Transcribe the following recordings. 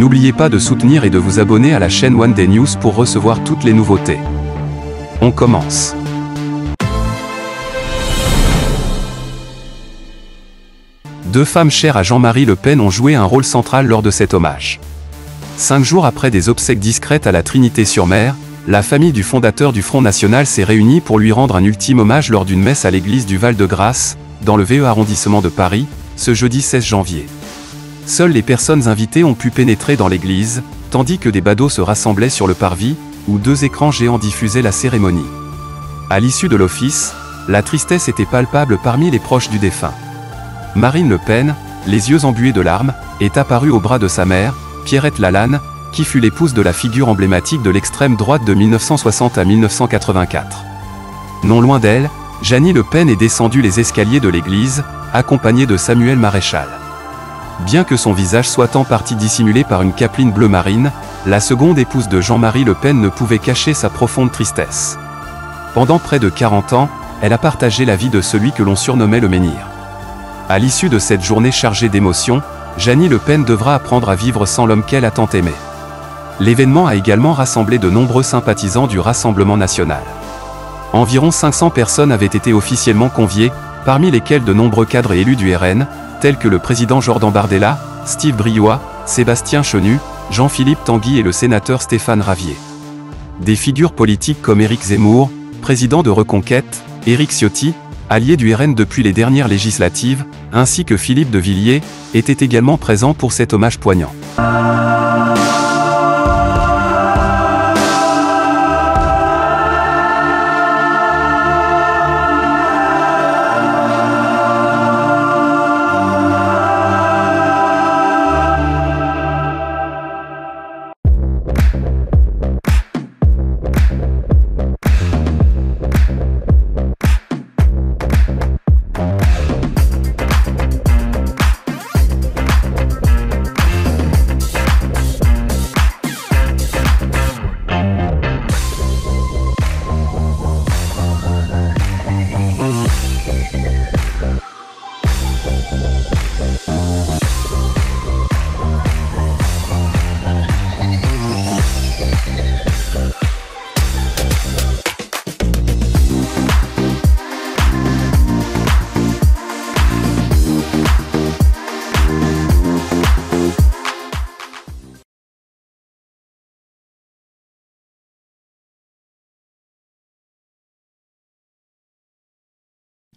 N'oubliez pas de soutenir et de vous abonner à la chaîne One Day News pour recevoir toutes les nouveautés. On commence. Deux femmes chères à Jean-Marie Le Pen ont joué un rôle central lors de cet hommage. 5 jours après des obsèques discrètes à la Trinité-sur-Mer, la famille du fondateur du Front National s'est réunie pour lui rendre un ultime hommage lors d'une messe à l'église du Val-de-Grâce, dans le VE arrondissement de Paris, ce jeudi 16 janvier. Seules les personnes invitées ont pu pénétrer dans l'église, tandis que des badauds se rassemblaient sur le parvis, où 2 écrans géants diffusaient la cérémonie. À l'issue de l'office, la tristesse était palpable parmi les proches du défunt. Marine Le Pen, les yeux embués de larmes, est apparue au bras de sa mère, Pierrette Lalanne, qui fut l'épouse de la figure emblématique de l'extrême droite de 1960 à 1984. Non loin d'elle, Jeannie Le Pen est descendue les escaliers de l'église, accompagnée de Samuel Maréchal. Bien que son visage soit en partie dissimulé par une capeline bleu marine, la seconde épouse de Jean-Marie Le Pen ne pouvait cacher sa profonde tristesse. Pendant près de 40 ans, elle a partagé la vie de celui que l'on surnommait le menhir. À l'issue de cette journée chargée d'émotions, Jeannie Le Pen devra apprendre à vivre sans l'homme qu'elle a tant aimé. L'événement a également rassemblé de nombreux sympathisants du Rassemblement national. Environ 500 personnes avaient été officiellement conviées, parmi lesquelles de nombreux cadres et élus du RN, tels que le président Jordan Bardella, Steve Briois, Sébastien Chenu, Jean-Philippe Tanguy et le sénateur Stéphane Ravier. Des figures politiques comme Éric Zemmour, président de Reconquête, Éric Ciotti, allié du RN depuis les dernières législatives, ainsi que Philippe de Villiers, étaient également présents pour cet hommage poignant.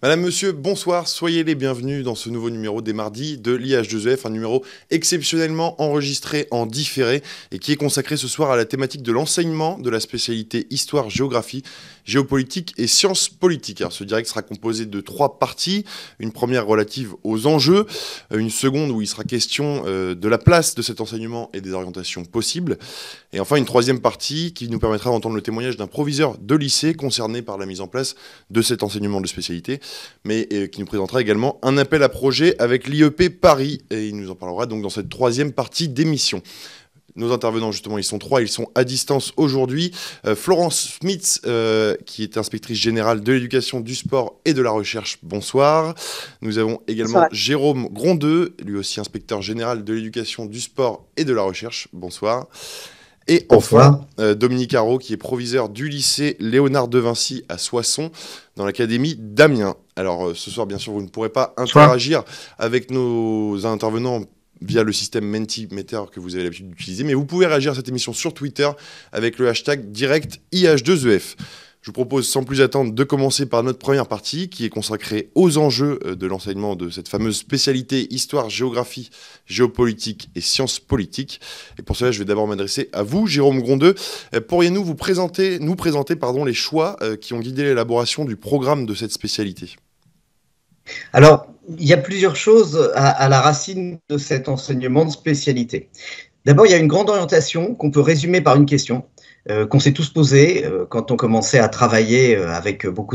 Madame, Monsieur, bonsoir, soyez les bienvenus dans ce nouveau numéro des mardis de l'IH2EF, un numéro exceptionnellement enregistré en différé et qui est consacré ce soir à la thématique de l'enseignement de la spécialité Histoire, Géographie, Géopolitique et Sciences politiques. Alors, ce direct sera composé de 3 parties, une première relative aux enjeux, une seconde où il sera question de la place de cet enseignement et des orientations possibles, et enfin une troisième partie qui nous permettra d'entendre le témoignage d'un proviseur de lycée concerné par la mise en place de cet enseignement de spécialité, mais qui nous présentera également un appel à projet avec l'IEP Paris, et il nous en parlera donc dans cette troisième partie d'émission. Nos intervenants, justement, ils sont 3, ils sont à distance aujourd'hui. Florence Smith, qui est inspectrice générale de l'éducation, du sport et de la recherche, bonsoir. Nous avons également bonsoir. Jérôme Grondeux, lui aussi inspecteur général de l'éducation, du sport et de la recherche, bonsoir. Et enfin, Dominique Haro, qui est proviseur du lycée Léonard de Vinci à Soissons, dans l'académie d'Amiens. Alors, ce soir, bien sûr, vous ne pourrez pas interagir avec nos intervenants via le système Mentimeter que vous avez l'habitude d'utiliser, mais vous pouvez réagir à cette émission sur Twitter avec le hashtag direct IH2EF. Je vous propose sans plus attendre de commencer par notre première partie qui est consacrée aux enjeux de l'enseignement de cette fameuse spécialité Histoire, Géographie, Géopolitique et Sciences politiques. Et pour cela, je vais d'abord m'adresser à vous, Jérôme Grondeux. Pourriez-vous nous présenter les choix qui ont guidé l'élaboration du programme de cette spécialité ? Alors, il y a plusieurs choses à la racine de cet enseignement de spécialité. D'abord, il y a une grande orientation qu'on peut résumer par une question qu'on s'est tous posée quand on commençait à travailler avec beaucoup